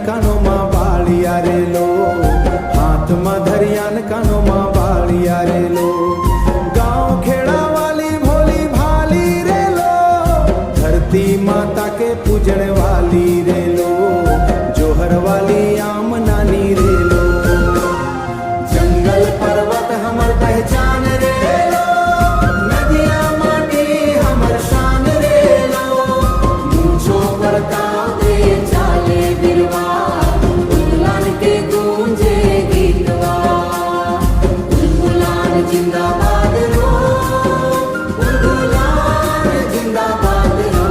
कानो मां बाळिया रे लो, हाथ में धरियान कानो मां बाळिया रे लो। गांव खेड़ा वाली भोली भाली रे लो, धरती माता के पूजने वाली रे लो, जोहर वाली आम नानी रे लो। जंगल पर्वत हमर पहचान रे लो, नदिया माटी हमर शान रे लो। मूंछों पर ताव दे चाले बिरवा, बुलबुलान के गूंजे गीतवा। बुलबुलान जिंदाबाद रो, बुलबुलान जिंदाबाद रो,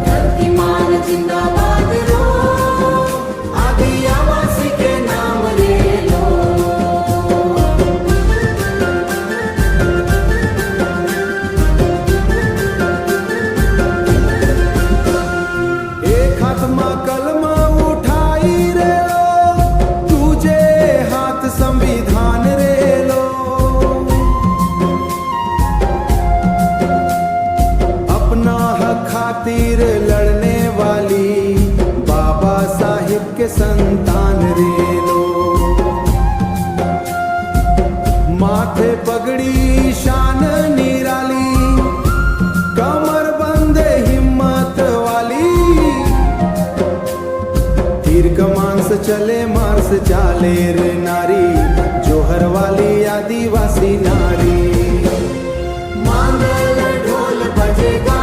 धरती मान जिंदाबाद रो, आदिवासी के नाम ले लो। एक हाथ में कलमा उठाई रे लो, दूजे हाथ संविधान रे लो। अपना हक खातिर लड़ने वाली बाबा साहिब के संतान रे लो। माथे पगड़ी शान निराली, कमर बंदे हिम्मत वाली। तीर कमान से चले मार से चाले रे नारी, जोहर वाली आदिवासी नारी। मांगल ढोल बजेगा